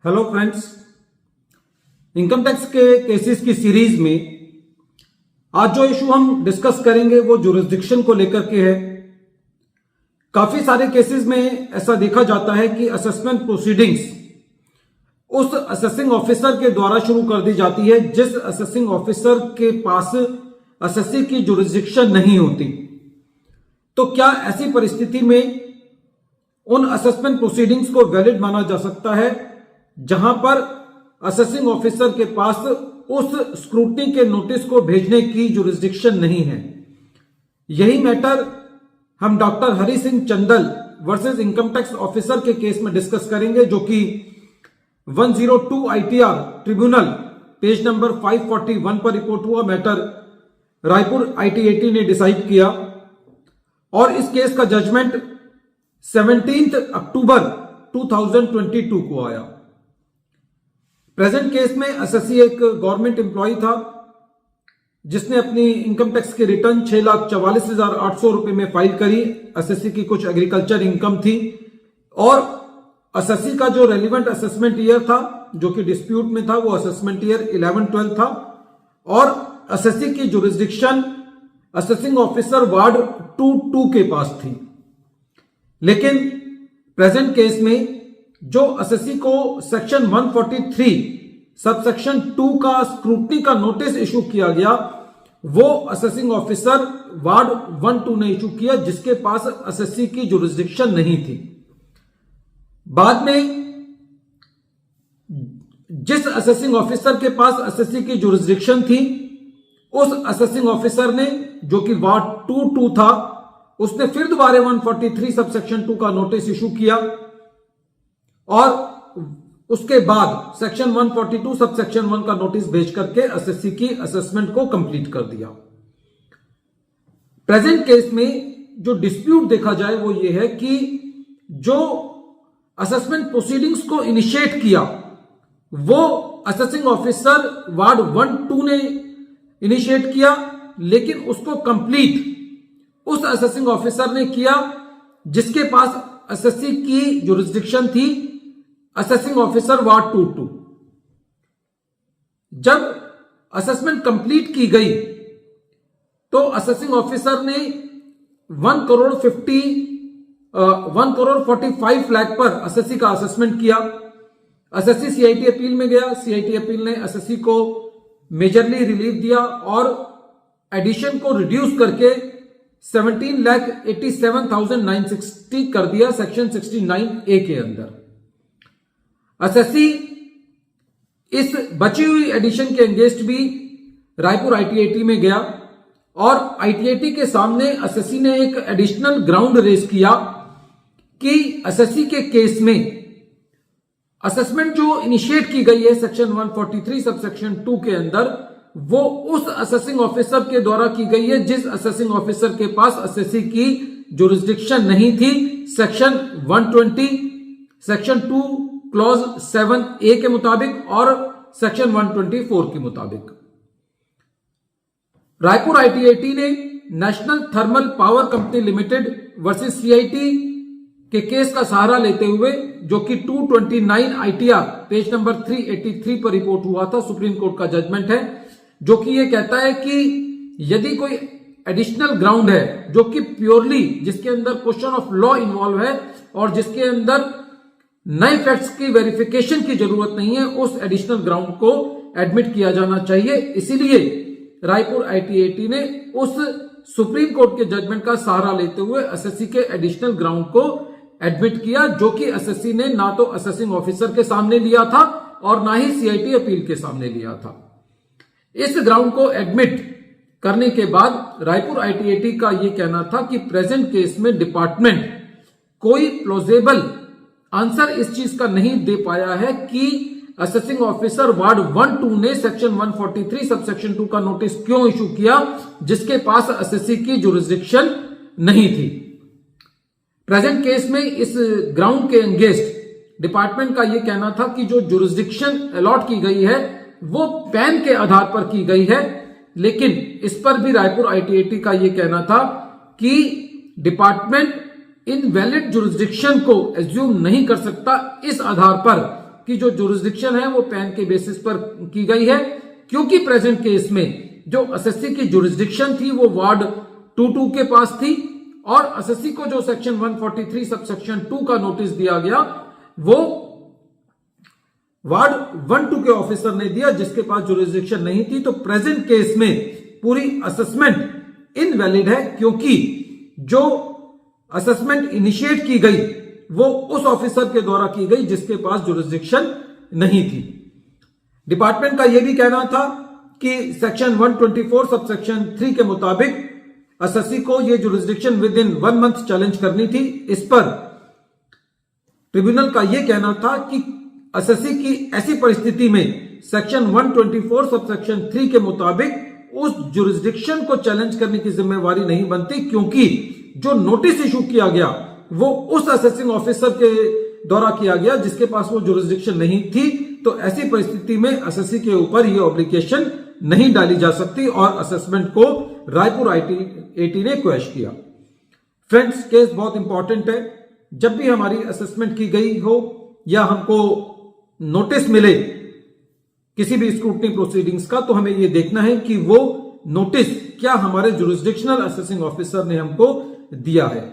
Hello friends, income tax के cases की series में आज जो इशू हम डिस्कस करेंगे वो जुरिस्डिक्शन को लेकर के है। काफी सारे केसेस में ऐसा देखा जाता है कि असेसमेंट प्रोसीडिंग्स उस असेसिंग ऑफिसर के द्वारा शुरू कर दी जाती है जिस असेसिंग ऑफिसर के पास असेसी की जुरिस्डिक्शन नहीं होती। तो क्या ऐसी परिस्थिति में उन असेसमेंट प्रोसीडिंग्स को वैलिड माना जा सकता है जहां पर असेसिंग ऑफिसर के पास उस स्क्रूटनी के नोटिस को भेजने की जुरिस्डिक्शन नहीं है? यही मैटर हम doctor Hari Singh Chandel versus income tax officer के केस में डिस्कस करेंगे, जो कि 102 ITR ट्रिब्यूनल पेज नंबर 541 पर रिपोर्ट हुआ मैटर रायपुर ITAT ने डिसाइड किया और इस केस का जजमेंट 17 अक्टूबर 2022 को आया। प्रेजेंट केस में असेसी एक गवर्नमेंट एम्प्लॉय था जिसने अपनी इनकम टैक्स की रिटर्न 6,44,800 रुपए में फाइल करी। असेसी की कुछ एग्रीकल्चर इनकम थी और असेसी का जो रेलिवेंट असेसमेंट ईयर था जो कि डिस्प्यूट में था वो असेसमेंट ईयर 11-12 था और असेसी की जुरिस्डिक्शन असेसिंग ऑफिसर वार्ड 2 के पास थी। लेकिन प्रेजेंट केस में जो असेसी को सेक्शन 143 सबसेक्शन 2 का स्क्रूटनी का नोटिस इशू किया गया वो असेसिंग ऑफिसर वार्ड 1-2 ने इशू किया जिसके पास असेसी की जुरिस्डिक्शन नहीं थी। बाद में जिस असेसिंग ऑफिसर के पास असेसी की जुरिस्डिक्शन थी उस असेसिंग ऑफिसर ने, जो कि वार्ड 2 था, उसने फिर दोबारा 143 सबसेक्शन 2 का नोटिस इशू किया और उसके बाद सेक्शन 142 सबसेक्शन 1 का नोटिस भेज करके असेसी की असेसमेंट को कंप्लीट कर दिया। प्रेजेंट केस में जो डिस्प्यूट देखा जाए वो ये है कि जो असेसमेंट प्रोसीडिंग्स को इनिशिएट किया वो असेसिंग ऑफिसर वार्ड 1-2 ने इनिशिएट किया, लेकिन उसको कंप्लीट उस असेसिंग ऑफिसर ने किया जिसके पास असेसी की जुरिस्डिक्शन थी, असेसिंग ऑफिसर वार्ड 2। जब असेसमेंट कंप्लीट की गई तो असेसिंग ऑफिसर ने 1,45 लाख पर असेसी का असेसमेंट किया। असेसी CIT अपील में गया, CIT अपील ने असेसी को मेजरली रिलीफ दिया और एडिशन को रिड्यूस करके 17,87,960 कर दिया सेक्शन 69A के अंदर। असेसी इस बची हुई एडिशन के अगेंस्ट भी रायपुर ITAT में गया और ITAT के सामने असेसी ने एक एडिशनल ग्राउंड रेज किया कि असेसी के केस में असेसमेंट जो इनिशिएट की गई है सेक्शन 143 सबसेक्शन 2 के अंदर वो उस असेसिंग ऑफिसर के द्वारा की गई है जिस असेसिंग ऑफिसर के पास असेसी की जुरिस्डिक्शन नहीं थी, सेक्शन 120 सेक्शन 2 क्लॉज 7A के मुताबिक और सेक्शन 124 के मुताबिक। रायपुर ITAT ने national thermal power company limited versus CIT के केस का सहारा लेते हुए, जो कि 229 ITR पेज नंबर 383 पर रिपोर्ट हुआ था, सुप्रीम कोर्ट का जजमेंट है, जो कि यह कहता है कि यदि कोई एडिशनल ग्राउंड है जो कि प्योरली जिसके अंदर क्वेश्चन ऑफ लॉ इन्वॉल्व है और जिसके अंदर नए फैक्ट्स की वेरिफिकेशन की जरूरत नहीं है, उस एडिशनल ग्राउंड को एडमिट किया जाना चाहिए। इसीलिए रायपुर ITAT ने उस सुप्रीम कोर्ट के जजमेंट का सहारा लेते हुए असेसी के एडिशनल ग्राउंड को एडमिट किया, जो कि असेसी ने ना तो असेसिंग ऑफिसर के सामने लिया था और ना ही CIT अपील के सामने लिया था। इस ग्राउंड को एडमिट करने के बाद रायपुर ITAT का यह कहना था कि प्रेजेंट केस में डिपार्टमेंट कोई प्लॉजिबल आंसर इस चीज का नहीं दे पाया है कि असेसिंग ऑफिसर वार्ड 1-2 ने सेक्शन 143 सबसेक्शन 2 का नोटिस क्यों इशू किया जिसके पास असेसी की जुरिस्डिक्शन नहीं थी। प्रेजेंट केस में इस ग्राउंड के अगेंस्ट डिपार्टमेंट का यह कहना था कि जो जुरिस्डिक्शन अलॉट की गई है वो पैन के आधार पर की गई है, लेकिन इस पर भी रायपुर ITAT का यह कहना था कि डिपार्टमेंट इनवैलिड जुरिस्डिक्शन को एज्यूम नहीं कर सकता इस आधार पर कि जो जुरिस्डिक्शन है वो पैन के बेसिस पर की गई है, क्योंकि प्रेजेंट केस में जो एसएससी की जुरिस्डिक्शन थी वो वार्ड 22 के पास थी और एसएससी को जो सेक्शन 143 सबसेक्शन 2 का नोटिस दिया गया वो वार्ड 12 के ऑफिसर ने दिया जिसके पास जुरिस्डिक्शन नहीं थी। तो प्रेजेंट केस में पूरी असेसमेंट इनवैलिड है, क्योंकि जो असेसमेंट इनिशिएट की गई वो उस ऑफिसर के द्वारा की गई जिसके पास जुरिस्डिक्शन नहीं थी। डिपार्टमेंट का यह भी कहना था कि सेक्शन 124 सबसेक्शन 3 के मुताबिक एसएससी को यह jurisdiction with in 1 month challenge करनी थी। इस पर ट्रिब्यूनल का यह कहना था कि एसएससी की ऐसी परिस्थिति में सेक्शन 124 सबसेक्शन 3 के मुताबिक उस जुरिस्डिक्शन को चैलेंज करने की जिम्मेवारी नहीं बनती, क्योंकि जो नोटिस इशू किया गया वो उस असेसिंग ऑफिसर के द्वारा किया गया जिसके पास वो जुरिस्डिक्शन नहीं थी। तो ऐसी परिस्थिति में एसएससी के ऊपर ये ऑब्लिगेशन नहीं डाली जा सकती और असेसमेंट को रायपुर आईआईटी ने क्वेश किया। फ्रेंड्स, केस बहुत इंपॉर्टेंट है। जब भी हमारी असेसमेंट की गई हो या हमको नोटिस मिले किसी भी स्क्रूटनी प्रोसीडिंग्स का, तो हमें यह देखना है कि वो नोटिस क्या हमारे जुरिस्डिक्शनल असेसिंग ऑफिसर ने हमको दिया है।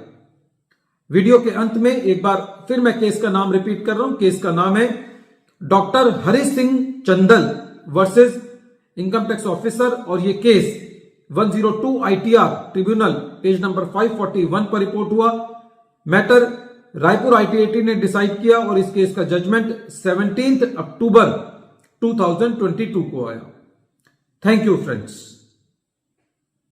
वीडियो के अंत में एक बार फिर मैं केस का नाम रिपीट कर रहा हूं। केस का नाम है doctor Hari Singh Chandel versus income tax officer और ये case 102 ITR tribunal page number 541 पर रिपोर्ट हुआ। मैटर रायपुर आईआईटी ने डिसाइड किया और इस केस का जजमेंट 17 अक्टूबर 2022 को आया। Thank you friends.